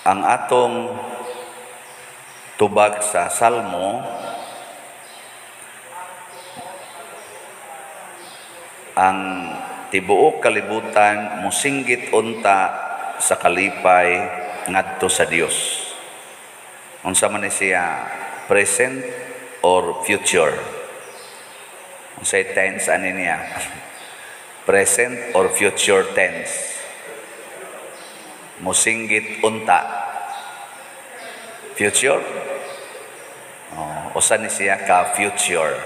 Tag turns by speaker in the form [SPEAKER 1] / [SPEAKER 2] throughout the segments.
[SPEAKER 1] Ang atong tubag sa Salmo ang tibuok kalibutan musinggit unta sa kalipay ngadto sa Dios. Unsa man ni siya, present or future? Unsay tense ani niya? Present or future tense? Musinggit unta. Future? Usa ni siya ka future.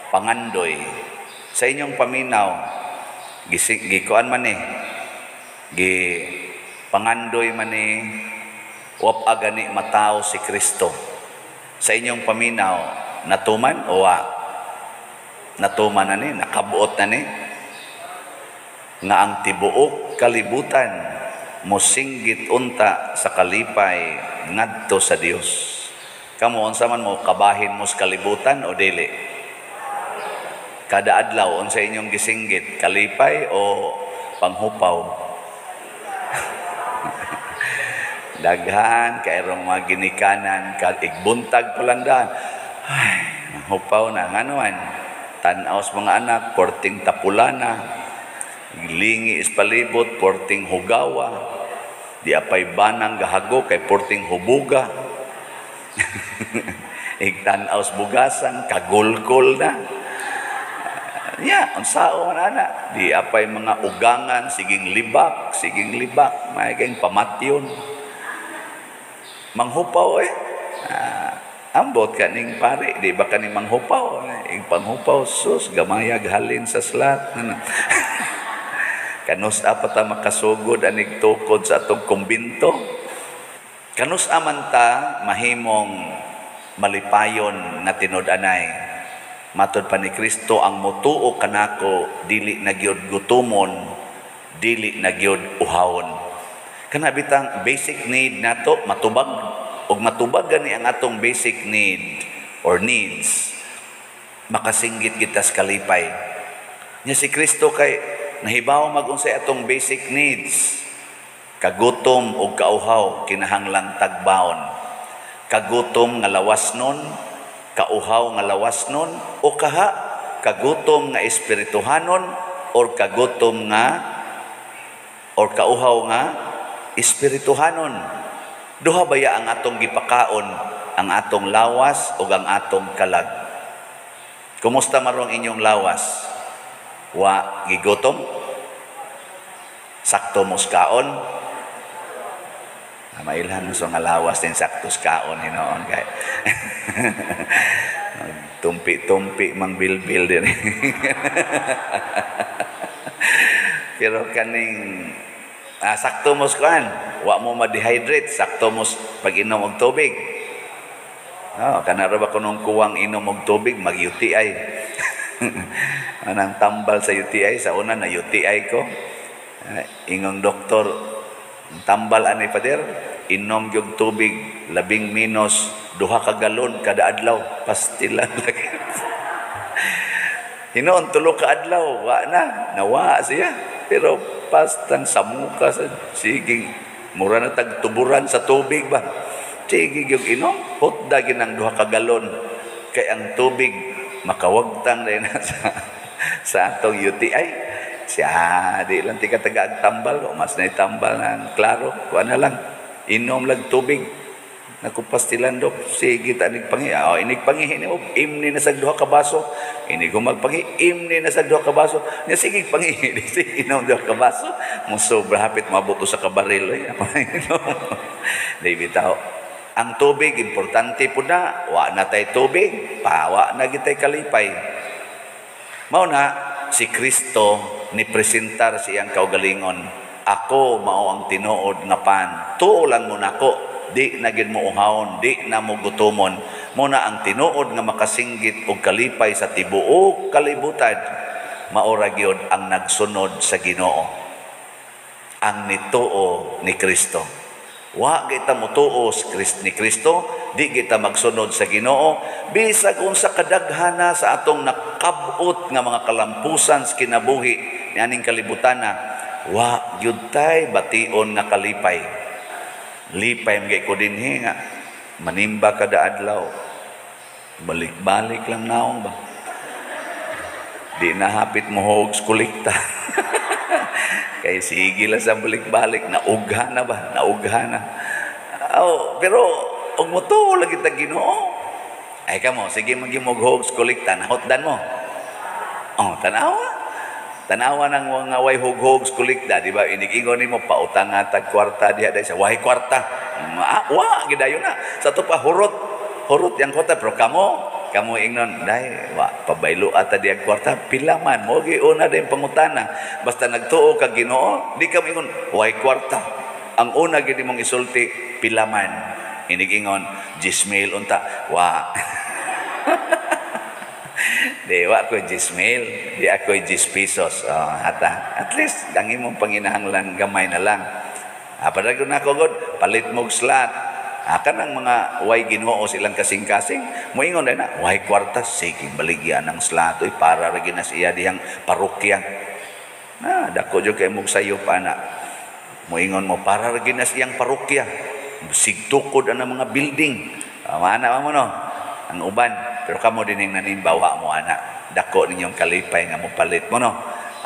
[SPEAKER 1] Pangandoy. Sa inyong paminaw, gikuan man gi pangandoy man wap agani matao si Kristo. Sa inyong paminaw, natuman o wa? Natuman na nakabuot na nga ang tibuok kalibutan mosinggit unta sa kalipay ngadto sa Dios. Kamo unsa man mo kabahin mo sa kalibutan o dili? Kada adlaw unsa inyong gisinggit, kalipay o panghupaw? Daghan kayrong mga ginikanan igbuntag palandan. Ay, hupaw na nganuan. Tan-aos mga anak, porting tapulana. Lingi ispalibot, porting hugawa. Di apay banang gahago kay porting hubuga. Igtan-aos bugasan, kagulkol na. Unsao man ana. Di apay mga ugangan, siging libak, may kayong pamatyon. Manghupaw ambot ka ning pare, di ba ka ni manghupaw? Ing panghupaw, sus, gamayag halin sa slat. Kanus apata makasugod anig tukod sa atong kumbinto. Kanus amanta mahimong malipayon na tinud-anay. Matod pa ni Kristo, ang mutuo kanako dili na gyud gutumon, dili na gyud uhawon. Kana bitang basic need nato matubag, og matubag gani ang atong basic need or needs, makasinggit kita sa kalipay. Nya si Kristo kay nahibaw mag-unsay atong basic needs. Kagutom og kauhaw kinahanglang tagbaon. Kagutom nga lawasnon, kauhaw nga lawasnon, o kagutom nga espirituhanon or kagutom nga or kauhaw nga espirituhanon. Duha baya ang atong gipakaon, ang atong lawas o ang atong kalag? Kumusta marong inyong lawas? Wa gigutom? Sakto mos kaon? Mailhan mo sa nga lawas din sakto kaon hinoon kay. Tumpi-tumpi mang bilbil din. Pero kaning sakto mos kuan, wa mo ma-dehydrate, sakto mos pag-inom og tubig. Kana ra ba kunong kuwang inom og tubig mag-UTI. Anang tambal sa UTI, sa una na UTI ko. Ingong doktor, tambal ani pader, inom gyud tubig 10 minus 2 ka galon kada adlaw, pastilan lagi. Hinoon 3 ka adlaw, nawa siya. Pero pastang samuka sa siging mura na tagtuburan sa tubig ba. Sige yung inom, hotdagin ng 2 ka galon. Kaya ang tubig makawagtang rin sa atong UTI. Siya, di lang tika taga-tambal o mas na itambal ng klaro. Kuha na lang, inom lang tubig. Nakupastilan dok, sige tanig pangi. Inig pangi, imni na sa 2 ka baso. Inig magpangi, imni na sa 2 ka baso. Nya sige pangi, sige inom 2 ka baso. Musobra hapit mabuto sa kabaril. Di bitaw. Ang tubig, importante po na. Wa na tayo tubig, pawa na kita'y kalipay. Mao na, si Kristo ni presentar siyang kaugalingon. Ako mao ang tinuod nga pan. Tuo lang mo nako. Di na gid mo uhawon, di na mo gutomon. Muna ang tinuod nga makasinggit og kalipay sa tibuok kalibutan. Maura gyud ang nagsunod sa Ginoo. Ang nituo ni Kristo. Wa kita motuo ni Kristo, di kita magsunod sa Ginoo, bisag unsa kadaghana sa atong nakabot nga mga kalampusan sa kinabuhi nianing kalibutana, wa gyud tay bation nga kalipay. Lipay mga ko din nga. Manimba kada adlaw. Balik-balik lang naong ba. Di nahapit mo hogs kulikta. Kaya sige lang sa balik-balik. Naugha na ba? Naugha na. Oh, pero og mo to lagi ta Ginoo. Ay kamo, sige magimog hogs kulikta. Nahotdan mo. Oh, tanawa. Tanawa ng mga way hug-hugs kulikta, di ba? Inig-ingon nimo pautang nga tag kwarta diha dai sa way kwarta. Wa gidayon na. Sa to pa hurot yang kwarta pero kamo ingnon dai wa pabaylo ata diha kwarta pila man mo gi una din pangutana. Basta nagtuo ka Ginoo, di ka ingon way kwarta. Ang una gid mong isulti pila man. Inig-ingon 10,000 unta. Wa. Di wa ko 10,000, di ako 10 pesos. At least dangi mong panginahanglan gamay na lang. Padagod na ko god, palit mog slot. Kanang mga way Ginoo silang kasing-kasing, moingon na way kwarta sige baligyan ng slot oy para ra ginas iya dihang parokya. Dako jud kay mog sayo pa na. Moingon mo para ra ginas iyang parokya. Sigtukod ang mga building. Mana mo no? Ang uban pero kamo din yung nanimbawa mo anak. Dako ninyong kalipay nga mo palit mo no.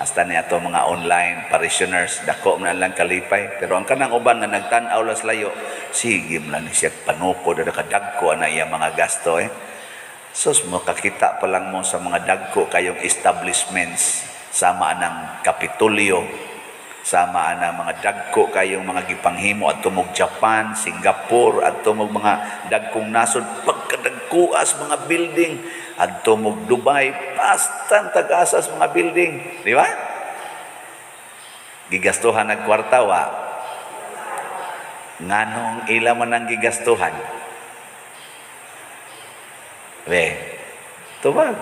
[SPEAKER 1] Hasta niya to mga online parishioners. Dako na lang kalipay. Pero ang kanang uban nga nagtanaw las layo. Sige mo lang siya panukod. Kadagko na iya mga gasto Sus mo kakita pa lang mo sa mga dagko kayong establishments. Sama ng Kapitolyo. Sama na mga dagko kayong mga gipanghimo at tumog Japan, Singapore at tumog mga dagkong nasod pagkadagkuas mga building at tumog Dubai pastan tagasas mga building, di ba? Gigastuhan ng kwarta wa nganong ila man ang gigastuhan to ba?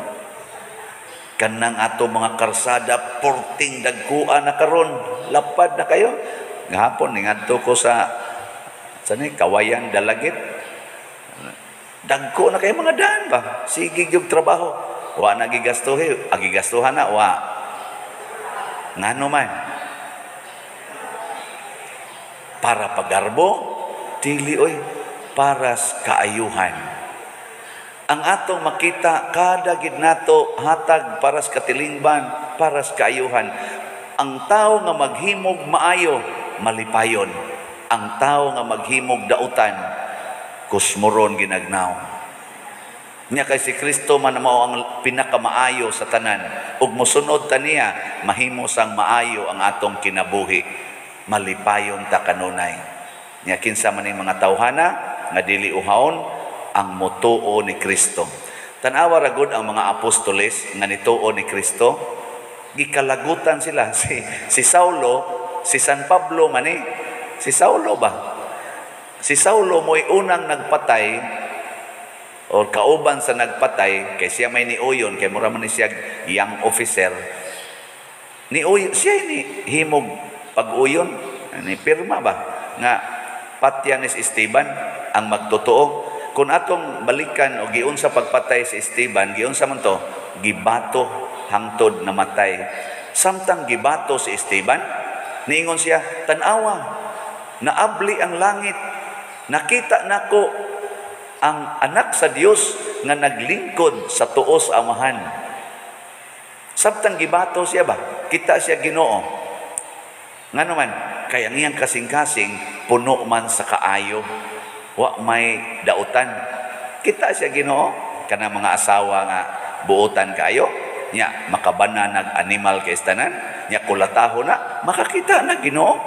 [SPEAKER 1] Kanang ato mga karsada porting dagkuan na karon lapad na kayo gahapon ngadto ko sa Kawayan Dalagit dagko na kayo mga daan ba sige gyud trabaho wa na gigastuhi agigastuhan na wa ngano man para pagarbo dili oy para kaayuhan. Ang atong makita kada gid nato hatag para sa katilingban, para sa kaayuhan. Ang tao nga maghimog maayo, malipayon. Ang tao nga maghimog dautan, kusmoron ginagnaw. Nya kay si Kristo man mao ang pinakamaayo sa tanan. Ug mosunod ta niya, mahimo sang maayo ang atong kinabuhi. Malipayon ta kanunay. Nya kinsa man ning mga tawhana nga dili uhawon ang motuo ni Kristo. Tanawa ra gud ang mga apostoles nga nituo ni Kristo, gikalagutan sila si Saulo, si San Pablo man si Saulo ba? Si Saulo mo'y unang nagpatay o kauban sa nagpatay kay siya may niuyon kay mura man ni siya young officer. Siya ni himog pag-uyon, ni pirma ba nga patyan ni Esteban ang magtotoo. Kung atong balikan o giun sa pagpatay si Esteban, giun sa man to, gibato hangtod namatay. Samtang gibato si Esteban, niingon siya, tanawa, naabli ang langit, nakita nako ang anak sa Dios nga naglingkod sa tuo sa Amahan. Samtang gibato siya ba? Kita siya Ginoo. Nga naman, kaya ngiyang kasing-kasing, puno man sa kaayo. Wa may dautan. Kita siya Ginoo kana mga asawa nga buotan kayo nya makabana nag animal kay tanan nya kulataho na makakita na Ginoo.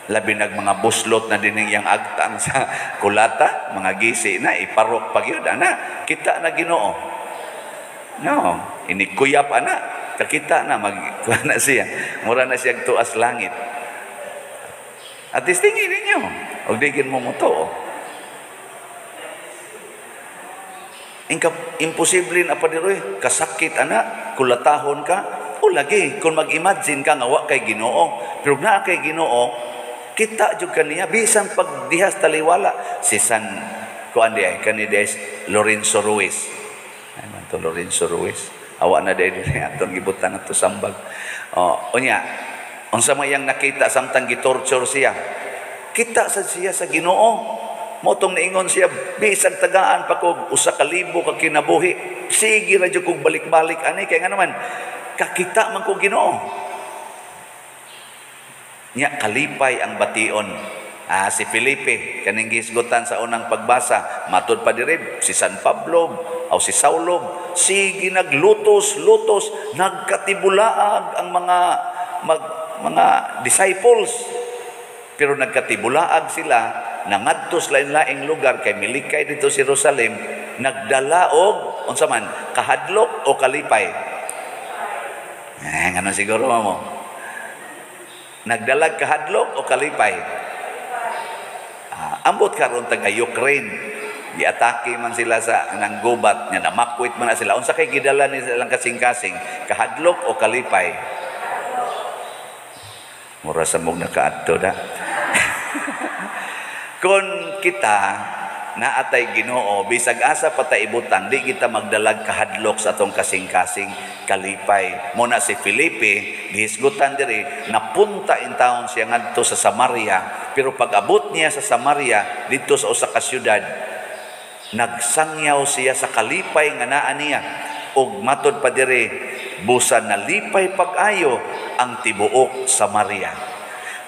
[SPEAKER 1] Labi nag mga buslot na dining yang agtang sa kulata mga gisi na iparok pagyud ana kita na Ginoo. No, ini kuyap ana kakita na magkuana siya. Mura na siya tuas langit. At tingin ninyo, og digin mo moto. Imposible na pa diroy, kasakit ana, kulatahon ka, o lagi, kung mag-imagine ka nga wa kay Ginoo, pero na kay Ginoo, kita jud kaniya, bisan pag dihas taliwala, si San, kuan di ay, kanides, Lorenzo Ruiz. Ay man to Lorenzo Ruiz. Awa na dahil atong gibutan na to sambag. Unya, unsa may yang nakita samtang gitorture siya Kita sa siya sa Ginoo. Motong naingon siya, bisag tagaan pa kog 1,000 ka kinabuhi. Sige ra jud kog balik-balik ani kay nga naman kakita man kog Ginoo. Nya kalipay ang bation. Si Felipe kaning gisgutan sa unang pagbasa, matud pa diri si San Pablo o si Saulo, sige naglutos, nagkatibulaag ang mga disciples. Pero nagkatibulaag sila nangadto sa lain-laing lugar kay milikay dito sa Jerusalem, nagdala og unsa man kahadlok o kalipay. Ngano siguro mo? Nagdalag kahadlok o kalipay? Ambot karon taga Ukraine, giatake man sila sa nang gubat nya, namakwit man na sila. Unsa kay gidala ni silang kasing-kasing, kahadlok o kalipay? Mura sa mong nakaadto da. Kung kita naatay Ginoo, bisag asa pa ta ibutang, di kita magdalag kahadlok sa atong kasing-kasing kalipay. Muna si Felipe, gihisgutan diri, napunta in taon siya ngadto sa Samaria, pero pag-abot niya sa Samaria, dito sa usa ka syudad, nagsangyaw siya sa kalipay nga naa niya, ug matod pa diri, busa nalipay pag-ayo ang tibuok Samaria.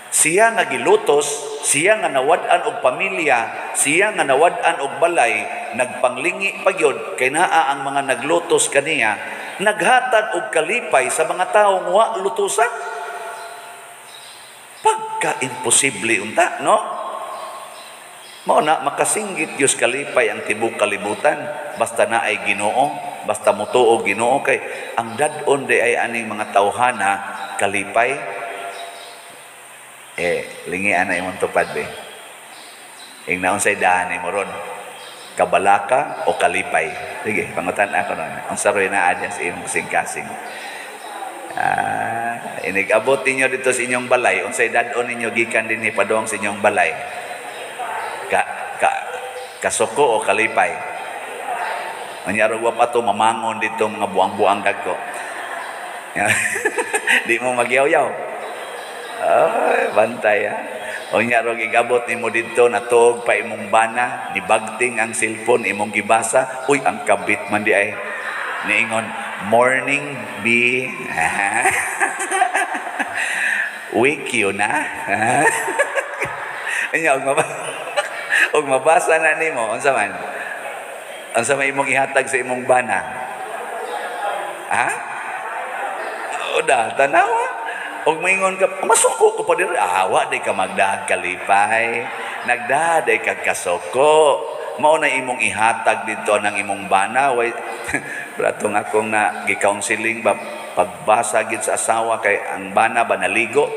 [SPEAKER 1] Siya nga gilutos, siya nga nawad-an og pamilya, siya nga nawad-an og balay, nagpanglingi pagyod kay naa ang mga naglutos kaniya, naghatag og kalipay sa mga taong wa lutusan. Pagka-imposible unta, no? Mao na makasinggit Dios kalipay ang tibok kalibutan basta naay Ginoo, basta mutuo Ginoo, kay ang dad-on di ay aning mga tawhana kalipay. Lingi ana imong tupad be. Ing naon say daan mo ron? Kabalaka o kalipay? Sige, pangutan ako nun. Ang saroy na adya sa imong kasing-kasing. Inigabot ninyo dito sa inyong balay. Unsay dadon ninyo gikan din ipadong sa inyong balay? Kasuko o kalipay? Manyarog wa pa to mamangon dito mga buang-buang dagko. Di mo magyaw-yaw. Ay, bantay ha. O nya rog igabot nimo dito natuog pa imong bana, nibagting ang cellphone imong gibasa, uy ang kabit man di ay niingon morning be wake you na. Anya og mabasa na nimo unsa man? Unsa may imong ihatag sa imong bana? Oda tanawa. Og maingon ka, masuko ko pa diri. Awa day ka magdaag kalipay. Nagdaag day ka kasuko. Mao na imong ihatag dito ng imong bana. Way bratong akong na gi-counseling ba pagbasa gid sa asawa kay ang bana ba naligo.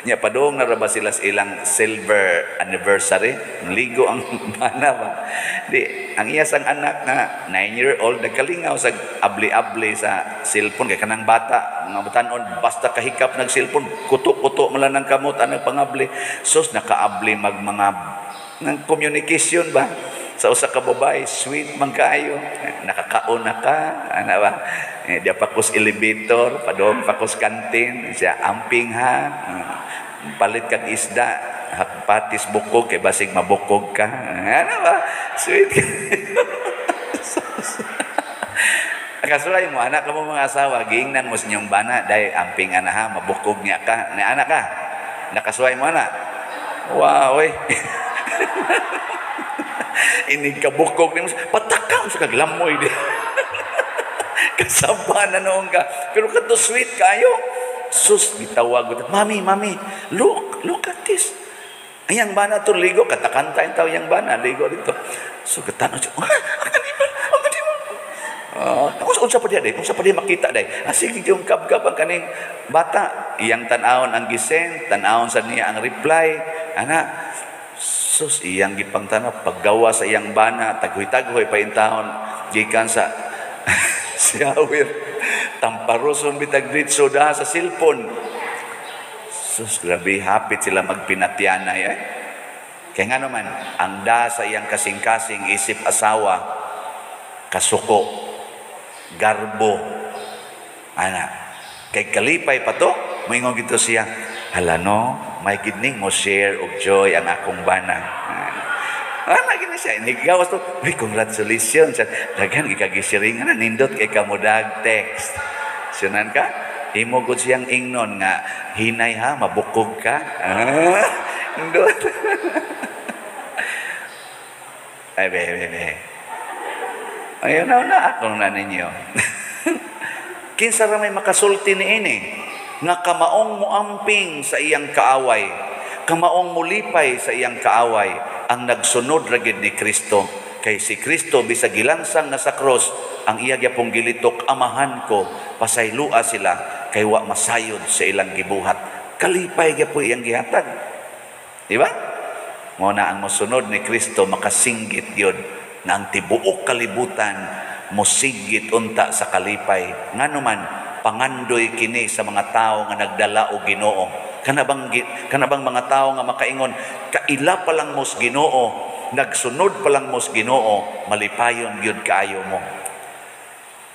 [SPEAKER 1] Nya padung na ra ba sila sa ilang silver anniversary? Naligo ang bana ba? Di ang iya sang anak na 9-year-old nagkalingaw sa abli-abli sa cellphone kay kanang bata nga batanon basta kahikap nag cellphone kuto-kuto man lang kamot anang pangabli. Sus nakaabli mga ng communication ba sa usa ka babae, sweet man kaayo, nakakaon na ka ana ba, di pakus elevator padong pakus kantin siya amping ha, palit kag isda patis bukog kay basig mabukog ka ana ba, sweet. Kasulay mo anak ka mo mga asawa giingnan mo sa inyong bana dahil amping ana ha, mabukog niya ka na anak ka nakasuway mo ana, wow oy. Ini kabukog ni patakam sa kaglamoy di. Kasaba na noon ka. Pero kato sweet kayo. Sus, gitawag ko. Mami, look at this. Ayang bana to ligo. Katakanta yung tao yung bana. Ligo dito. So, katano siya. Unsa pa dia day? Unsa pa dia makita day? Sige yung kabgab ang kaning bata. Iyang tanawon ang gisend. Tanawon sa niya ang reply. Ana, sus iyang gipangtanaw paggawa sa iyang bana tagoy-tagoy pa intahon gikan sa siyawir tamparoson bitag ditso da sa cellphone. Sus grabe hapit sila magpinatyanay kaya nga naman ang da sa iyang kasing-kasing isip asawa kasuko garbo ana kay kalipay pa to moingon gito siya hala no may gidning mo share og joy ang akong bana. Lagi na siya, inigawas to, uy, congratulations. Dagan, ikagishiringan na nindot kay kamudag text. Sinan ka? Imo gud siyang ingnon nga, hinay ha, mabukog ka. Nindot. Ay, be. Ayaw na akong na ninyo. Kinsa ra may makasulti ni ini, nga kamaong muamping sa iyang kaaway, kamaong mulipay sa iyang kaaway, ang nagsunod ragid ni Kristo. Kay si Kristo bisag gilansang na sa cross, ang iya gyapong gilitok, amahan ko, pasaylua sila, kay wa masayod sa ilang gibuhat. Kalipay gyapon iyang gihatag. Di ba? Mo na ang mosunod ni Kristo makasinggit gyud na ang tibuok kalibutan mosigit unta sa kalipay. Ngano man pangandoy kini sa mga tao nga nagdala og Ginoo. Kanabang mga tao nga makaingon, kaila pa lang mos Ginoo, nagsunod pa lang mos Ginoo, malipayon gyud kaayo mo.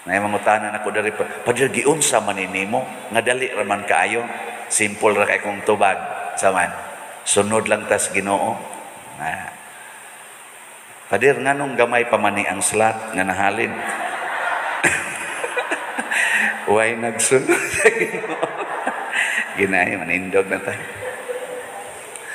[SPEAKER 1] Nay mangutanan ako diri pa, padre giunsa man nimo nga dali ra man kaayo? Simple ra kay kong tubag saman. Sunod lang tas Ginoo. Padir nganong gamay pa man ni ang slat nga nahalin. Way nagsunod sa Ginoo. Ginay manindog na tayo.